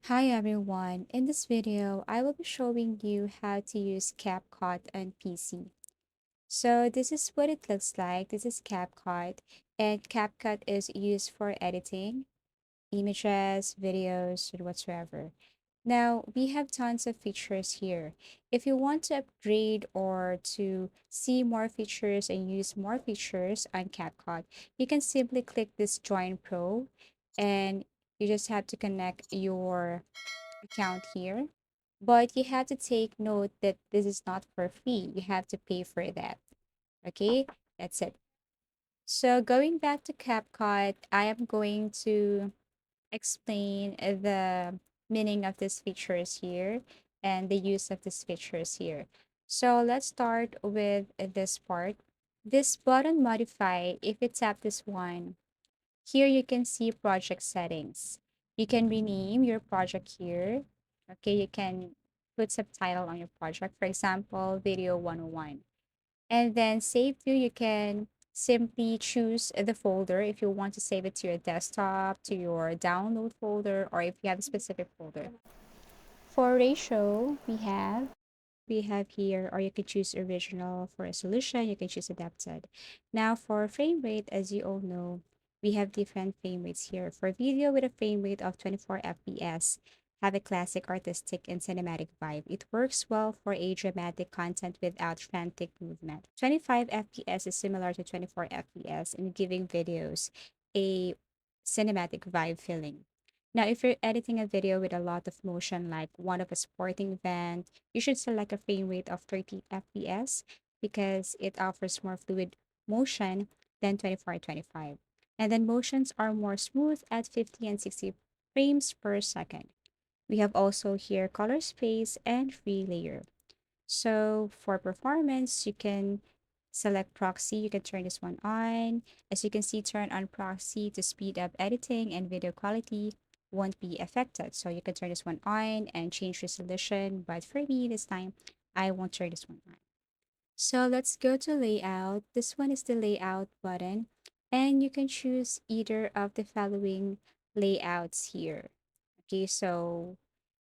Hi everyone, in this video I will be showing you how to use CapCut on PC. So this is what it looks like. This is CapCut, and CapCut is used for editing images, videos, and whatsoever. Now we have tons of features here. If you want to upgrade or to see more features and use more features on CapCut, you can simply click this Join Pro and you just have to connect your account here. But you have to take note that this is not for free. You have to pay for that. Okay, that's it. So going back to CapCut, I am going to explain the meaning of these features here and the use of these features here. So let's start with this part. This button modify, if you tap this one, here you can see project settings. You can rename your project here. Okay, you can put subtitle on your project. For example, video 101. And then save to, you can simply choose the folder if you want to save it to your desktop, to your download folder, or if you have a specific folder. For ratio, we have here, or you can choose original. For resolution, you can choose adapted. Now for frame rate, as you all know, we have different frame rates here. For video with a frame rate of 24 fps, have a classic, artistic, and cinematic vibe. It works well for a dramatic content without frantic movement. 25 fps is similar to 24 fps in giving videos a cinematic vibe feeling. Now, if you're editing a video with a lot of motion, like one of a sporting event, you should select a frame rate of 30 FPS because it offers more fluid motion than 24-25. And then motions are more smooth at 50 and 60 frames per second. We have also here color space and free layer. So for performance, you can select proxy. You can turn this one on. As you can see, turn on proxy to speed up editing and video quality won't be affected. So you can turn this one on and change resolution. But for me this time, I won't turn this one on. So let's go to layout. This one is the layout button. And you can choose either of the following layouts here. Okay, so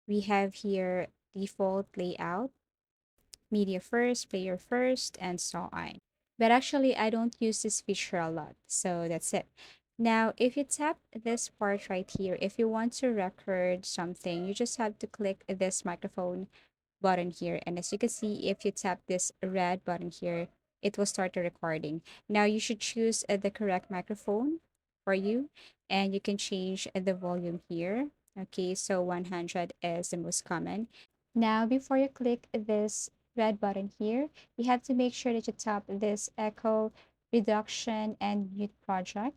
we have here default layout, media first, player first, and so on. But actually, I don't use this feature a lot. So that's it. Now, if you tap this part right here, if you want to record something, you just have to click this microphone button here. And as you can see, if you tap this red button here, it will start the recording. Now, you should choose the correct microphone for you, and you can change the volume here. Okay, so 100 is the most common. Now, before you click this red button here, you have to make sure that you tap this echo reduction and mute project.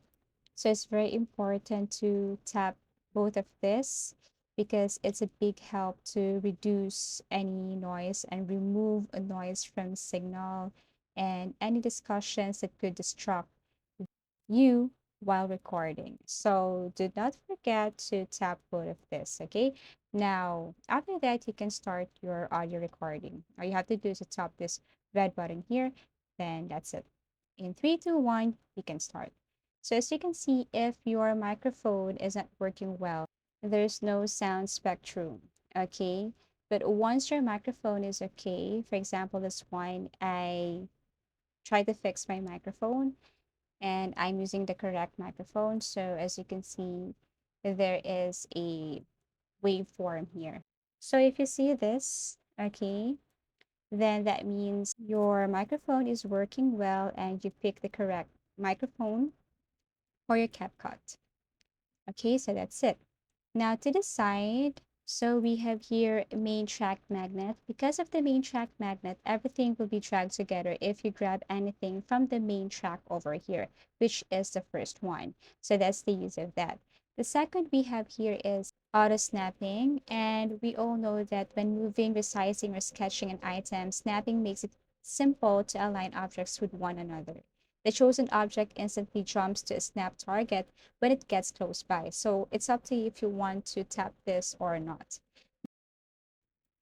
So it's very important to tap both of this because it's a big help to reduce any noise and remove a noise from signal and any discussions that could distract you while recording. So do not forget to tap both of this, okay? Now, after that, you can start your audio recording. All you have to do is to tap this red button here, then that's it. In three, two, one, you can start. So as you can see, if your microphone isn't working well, there's no sound spectrum, okay? But once your microphone is okay, for example, this one, I try to fix my microphone and I'm using the correct microphone. So as you can see, there is a waveform here. So if you see this, okay, then that means your microphone is working well and you pick the correct microphone for your CapCut. Okay, so that's it. Now to the side, so we have here a main track magnet. Because of the main track magnet, everything will be dragged together if you grab anything from the main track over here, which is the first one. So that's the use of that. The second we have here is auto snapping, and we all know that when moving, resizing, or sketching an item, snapping makes it simple to align objects with one another. The chosen object instantly jumps to a snap target when it gets close by. So it's up to you if you want to tap this or not.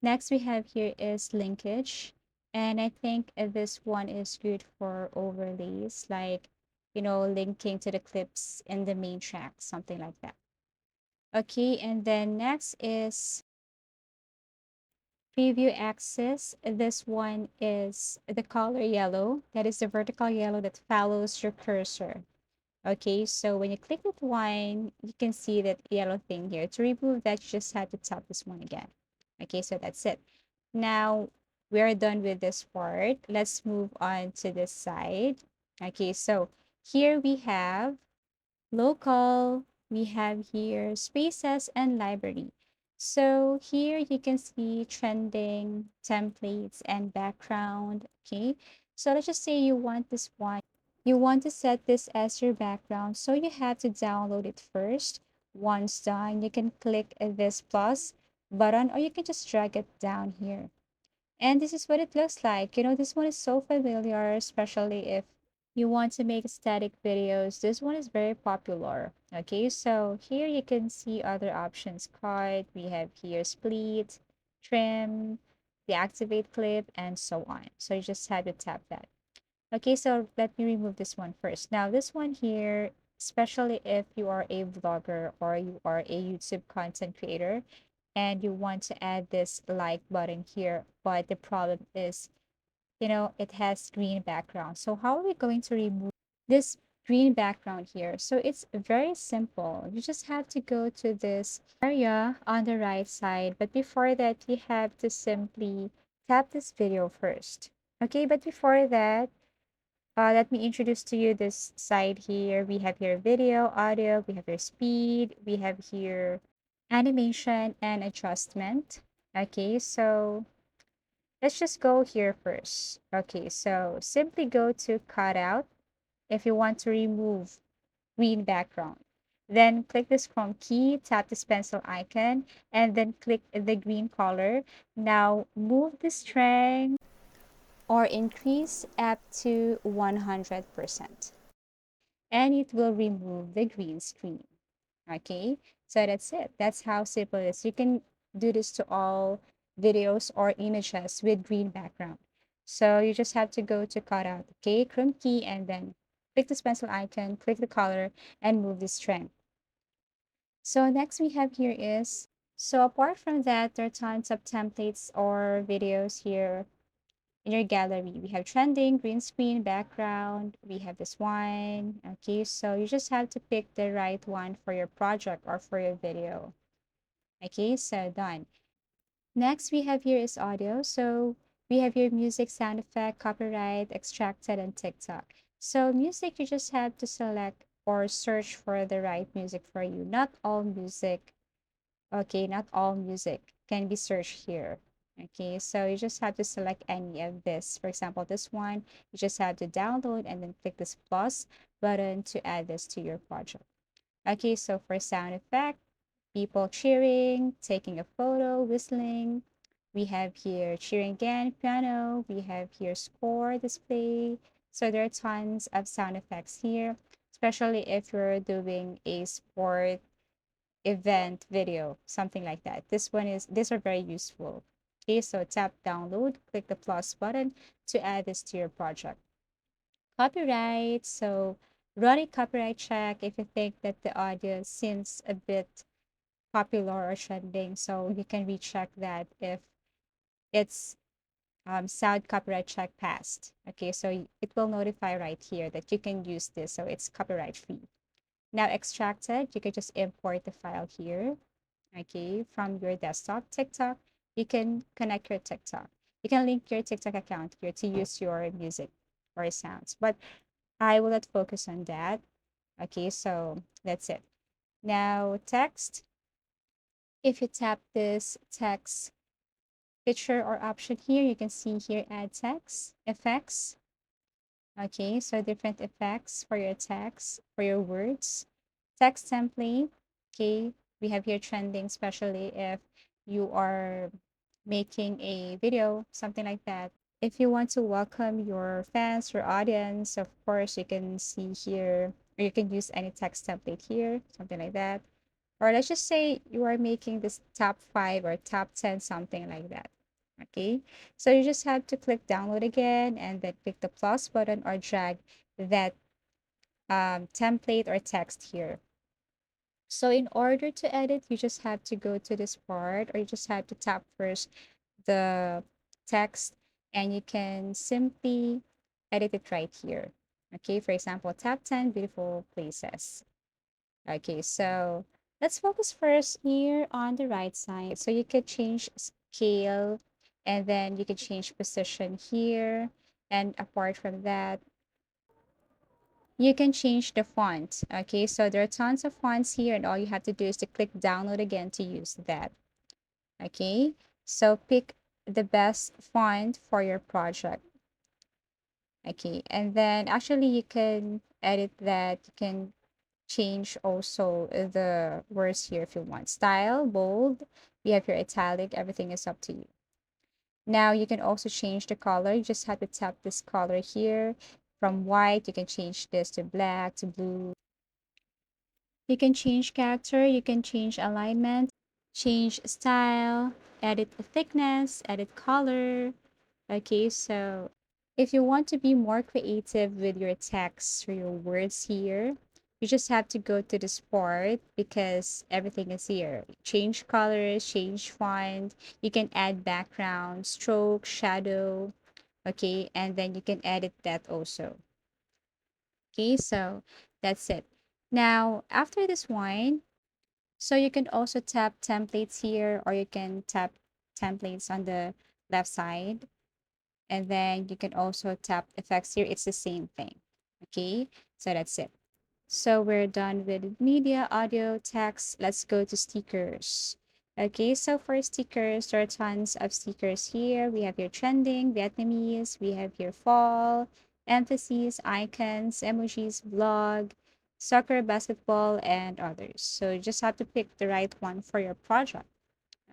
Next we have here is linkage. And I think this one is good for overlays, like, linking to the clips in the main track, something like that. Okay, and then next is preview axis. This one is the color yellow. That is the vertical yellow that follows your cursor. Okay, so when you click that one, you can see that yellow thing here. To remove that, you just have to tap this one again. Okay, so that's it. Now we're done with this part. Let's move on to this side. Okay, so here we have local, we have here spaces and library. So here you can see trending, templates, and background. Okay, so let's just say you want this one. You want to set this as your background, so you have to download it first. Once done, you can click this plus button or you can just drag it down here. And this is what it looks like. You know, this one is so familiar, especially if you want to make static videos. This one is very popular. Okay, so here you can see other options. Cut, we have here split, trim, deactivate clip, and so on. So you just have to tap that. Okay, so let me remove this one first. Now, this one here, especially if you are a vlogger or you are a YouTube content creator and you want to add this like button here, but the problem is, you know, it has green background. So how are we going to remove this green background here? So it's very simple. You just have to go to this area on the right side. But before that, you have to simply tap this video first. Okay, but before that, let me introduce to you this side here. We have here video, audio, we have here speed, we have here animation and adjustment. Okay, so let's just go here first. Okay, so simply go to cutout if you want to remove green background. Then click this Chrome key, tap this pencil icon, and then click the green color. Now move the strength or increase up to 100%. And it will remove the green screen. Okay, so that's it. That's how simple it is. You can do this to all videos or images with green background. So you just have to go to cutout, okay, Chrome key, and then click this pencil icon, click the color, and move the strength. So next we have here is, so apart from that, there are tons of templates or videos here in your gallery. We have trending, green screen, background. We have this one. Okay, so you just have to pick the right one for your project or for your video. Okay, so done. Next we have here is audio. So we have your music, sound effect, copyright, extracted, and TikTok. So music, you just have to select or search for the right music for you. Not all music, okay, not all music can be searched here. Okay, so you just have to select any of this. For example, this one, you just have to download and then click this plus button to add this to your project. Okay, so for sound effect, people cheering, taking a photo, whistling. We have here cheering again, piano. We have here score display. So there are tons of sound effects here, especially if you're doing a sport event video, something like that. These are very useful. Okay, so tap download, click the plus button to add this to your project. Copyright, so run a copyright check if you think that the audio seems a bit popular or trending. So you can recheck that if it's sound copyright check passed. Okay, so it will notify right here that you can use this, so it's copyright free. Now extracted, you can just import the file here, okay, from your desktop. TikTok, you can connect your TikTok. You can link your TikTok account here to use your music or sounds, but I will not focus on that. Okay, so that's it. Now text, if you tap this text picture or option here, you can see here add text, effects. Okay, so different effects for your text, for your words. Text template, okay, we have here trending, especially if you are making a video, something like that. If you want to welcome your fans, your audience, of course, you can see here, or you can use any text template here, something like that. Or let's just say you are making this top 5 or top 10, something like that. Okay, so you just have to click download again and then click the plus button or drag that template or text here. So in order to edit, you just have to go to this part, or you just have to tap first the text, and you can simply edit it right here. Okay, for example, top 10 beautiful places. Okay, so let's focus first here on the right side. So you could change scale, and then you can change position here. And apart from that, you can change the font. Okay, so there are tons of fonts here, and all you have to do is to click download again to use that. Okay, so pick the best font for your project. Okay, and then actually you can edit that. You can change also the words here if you want. Style, bold, we have your italic, everything is up to you. Now you can also change the color. You just have to tap this color here. From white, you can change this to black, to blue. You can change character, you can change alignment, change style, edit the thickness, edit color. Okay, so if you want to be more creative with your text or your words here, you just have to go to this part because everything is here. Change colors, change font. You can add background, stroke, shadow. Okay, and then you can edit that also. Okay, so that's it. Now, after this one, so you can also tap templates here, or you can tap templates on the left side. And then you can also tap effects here. It's the same thing. Okay, so that's it. So we're done with media, audio, text. Let's go to stickers. Okay, so for stickers, there are tons of stickers here. We have your trending, Vietnamese, we have your fall, emphases, icons, emojis, vlog, soccer, basketball, and others. So you just have to pick the right one for your project.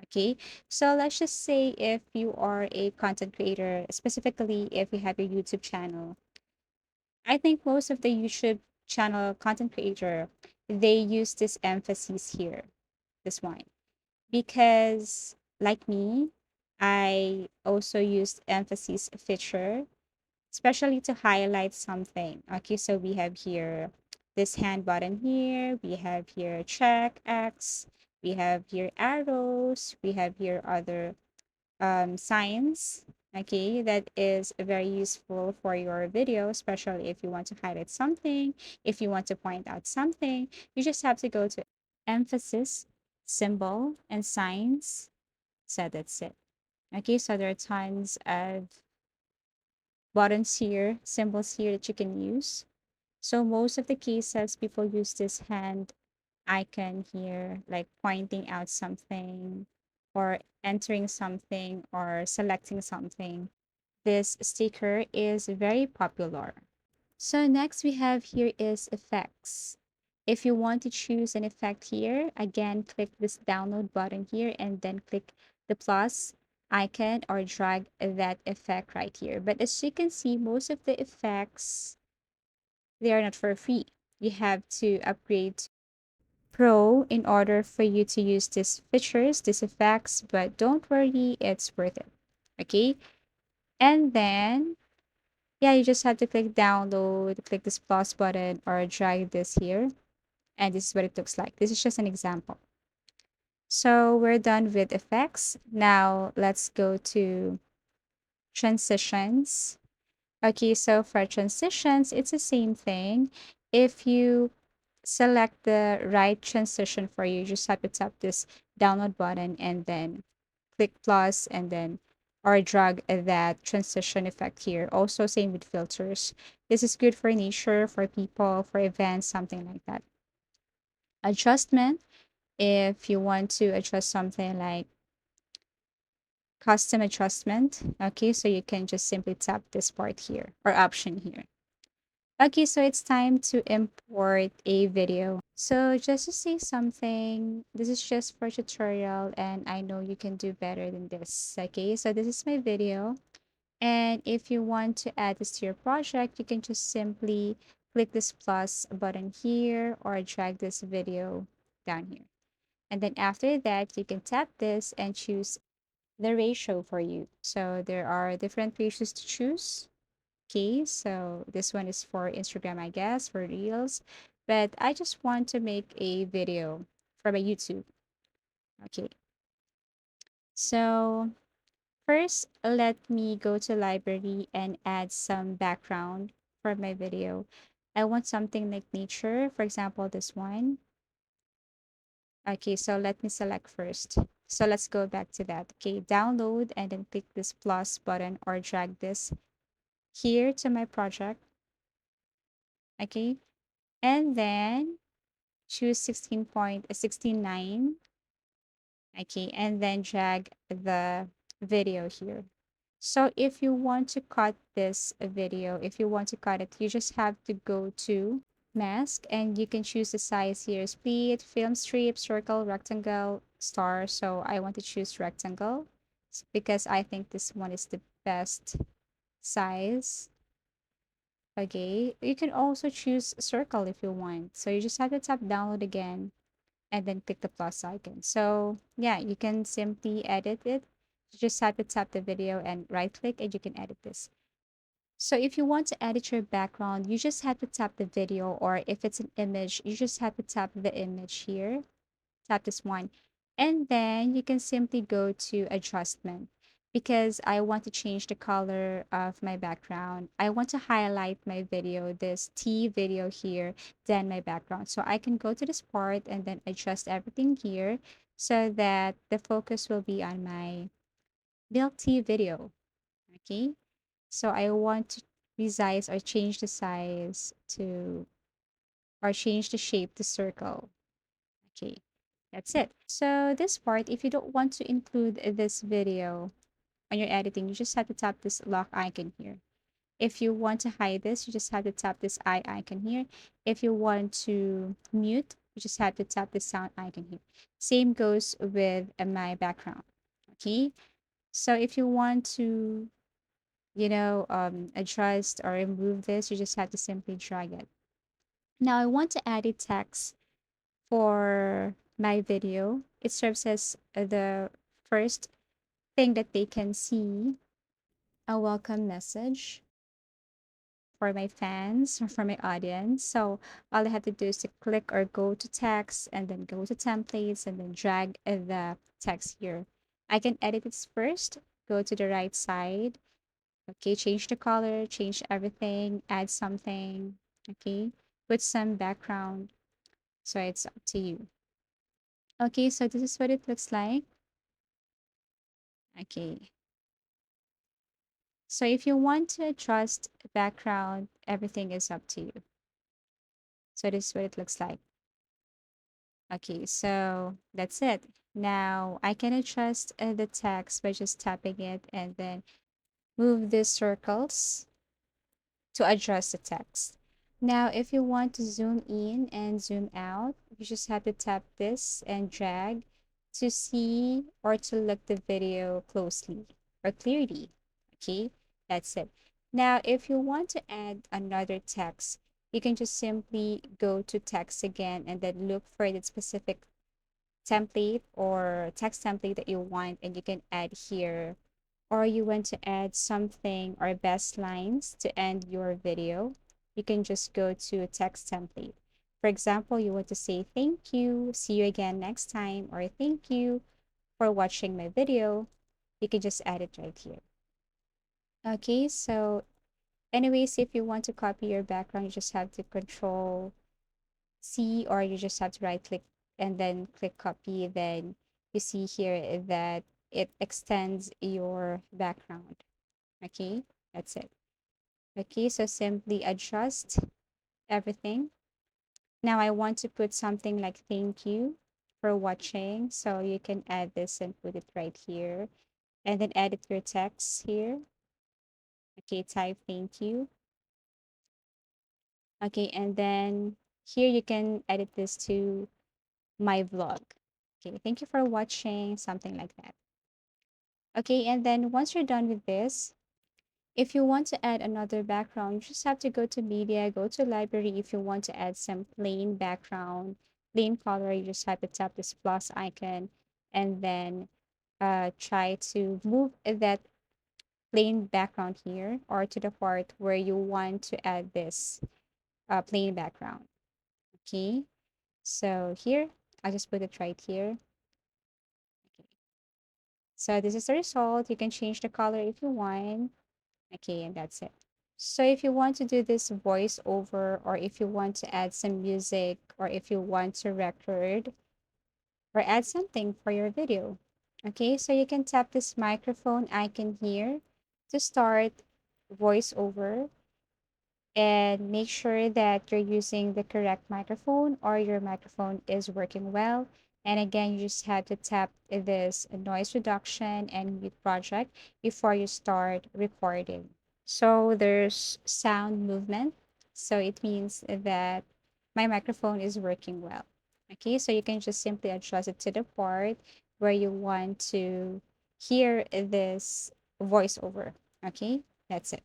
Okay, so let's just say if you are a content creator, specifically if you have a YouTube channel, I think most of the YouTube channel content creator, they use this emphasis here, this one, because like me, I also used emphasis feature, especially to highlight something. Okay, so we have here this hand button here, we have here check X, we have here arrows, we have here other signs. Okay, that is very useful for your video, especially if you want to highlight something, if you want to point out something. You just have to go to emphasis, symbol, and signs. So that's it. Okay, so there are tons of buttons here, symbols here that you can use. So most of the cases, people use this hand icon here, like pointing out something or entering something or selecting something. This sticker is very popular. So next we have here is effects. If you want to choose an effect here, again, click this download button here and then click the plus icon or drag that effect right here. But as you can see, most of the effects, they are not for free. You have to upgrade to Pro in order for you to use these features, these effects, but don't worry, it's worth it. Okay. And then yeah, you just have to click download, click this plus button, or drag this here. And this is what it looks like. This is just an example. So we're done with effects. Now let's go to transitions. Okay, so for transitions, it's the same thing. If you select the right transition for you, you just have to tap this download button and then click plus and then or drag that transition effect here. Also, same with filters. This is good for nature, for people, for events, something like that. Adjustment, if you want to adjust something like custom adjustment, okay, so you can just simply tap this part here or option here. Okay, so it's time to import a video. So just to say something, this is just for tutorial and I know you can do better than this. Okay, so this is my video. And if you want to add this to your project, you can just simply click this plus button here or drag this video down here. And then after that, you can tap this and choose the ratio for you. So there are different ratios to choose. Okay, so this one is for Instagram, I guess, for Reels. but I just want to make a video for my YouTube. Okay, so first, let me go to library and add some background for my video. I want something like nature, for example, this one. Okay, so let me select first. So let's go back to that. Okay, download and then click this plus button or drag this here to my project. Okay, and then choose 16.69. Okay, and then drag the video here. So if you want to cut this video, if you want to cut it, you just have to go to mask and you can choose the size here: split, film strip, circle, rectangle, star. So I want to choose rectangle because I think this one is the best size. Okay, you can also choose circle if you want. So you just have to tap download again and then click the plus icon. So yeah, you can simply edit it. You just have to tap the video and right click and you can edit this. So if you want to edit your background, you just have to tap the video, or if it's an image, you just have to tap the image here, tap this one. And then you can simply go to adjustment because I want to change the color of my background. I want to highlight my video, this T video here, then my background. So I can go to this part and then adjust everything here so that the focus will be on my build T video. Okay. So I want to resize or change the size to, or change the shape to circle. Okay, that's it. So this part, if you don't want to include this video on your editing, you just have to tap this lock icon here. If you want to hide this, you just have to tap this eye icon here. If you want to mute, you just have to tap the sound icon here. Same goes with my background. Okay, so if you want to, adjust or remove this, you just have to simply drag it. Now I want to add a text for my video. It serves as the first thing that they can see, a welcome message for my fans or for my audience. So all I have to do is to click or go to text and then go to templates and then drag the text here. I can edit this first, go to the right side. Okay, change the color, change everything, add something. Okay, put some background. So it's up to you. Okay, so this is what it looks like. Okay, so if you want to adjust background, everything is up to you. So this is what it looks like. Okay, so that's it. Now I can adjust the text by just tapping it and then move these circles to adjust the text. Now, if you want to zoom in and zoom out, you just have to tap this and drag to see or to look the video closely or clearly. Okay, that's it. Now, if you want to add another text, you can just simply go to text again and then look for the specific template or text template that you want, and you can add here, or you want to add something or best lines to end your video, you can just go to a text template. For example, you want to say thank you, see you again next time, or thank you for watching my video. You can just add it right here. Okay, so anyways, if you want to copy your background, you just have to control C, or you just have to right click and then click copy. Then you see here that it extends your background. Okay, that's it. Okay, so simply adjust everything. Now I want to put something like thank you for watching. So you can add this and put it right here. And then edit your text here. Okay, type thank you. Okay, and then here you can edit this to my vlog. Okay, thank you for watching, something like that. Okay, and then once you're done with this, if you want to add another background, you just have to go to media, go to library. If you want to add some plain background, plain color, you just have to tap this plus icon and then try to move that plain background here or to the part where you want to add this plain background. Okay, so here, I'll just put it right here. Okay. So this is the result. You can change the color if you want. Okay, and that's it. So if you want to do this voiceover, or if you want to add some music, or if you want to record or add something for your video. Okay, so you can tap this microphone icon here to start voiceover, and make sure that you're using the correct microphone or your microphone is working well. And again, you just have to tap this noise reduction and mute project before you start recording. So there's sound movement. So it means that my microphone is working well. Okay, so you can just simply adjust it to the part where you want to hear this voiceover. Okay, that's it.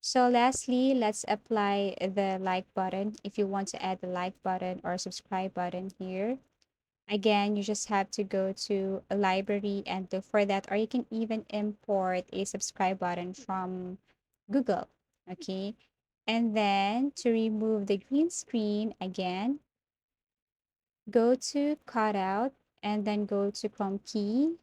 So lastly, let's apply the like button. If you want to add the like button or subscribe button here, again, you just have to go to a library and look for that, or you can even import a subscribe button from Google. Okay. And then to remove the green screen, again, go to cutout and then go to Chrome key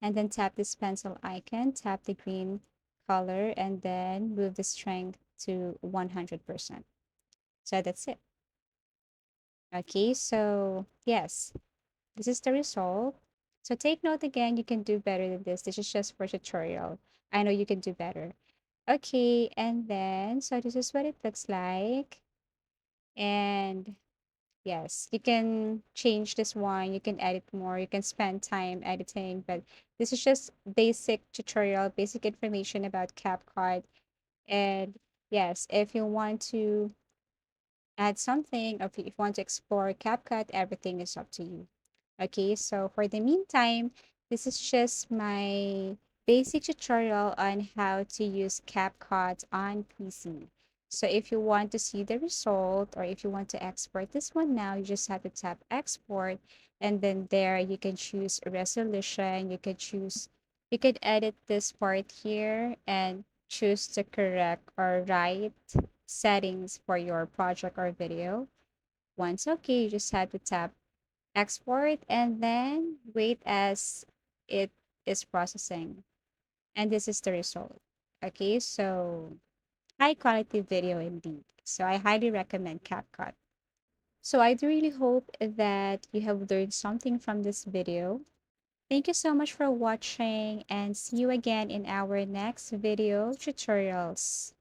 and then tap this pencil icon, tap the green color, and then move the strength to 100%. So that's it. Okay, so yes, this is the result. So take note again, you can do better than this. This is just for tutorial. I know you can do better. Okay, and then, so this is what it looks like. And yes, you can change this one, you can edit more, you can spend time editing, but this is just basic tutorial, basic information about CapCut. And yes, if you want to add something, or if you want to explore CapCut, everything is up to you. Okay, so for the meantime, this is just my basic tutorial on how to use CapCut on PC. So if you want to see the result, or if you want to export this one now, you just have to tap export, and then there you can choose resolution, you could edit this part here and choose the correct or right settings for your project or video. Once okay, you just have to tap export and then wait as it is processing. And this is the result. Okay, so high quality video indeed. So I highly recommend CapCut. So I do really hope that you have learned something from this video. Thank you so much for watching, and see you again in our next video tutorials.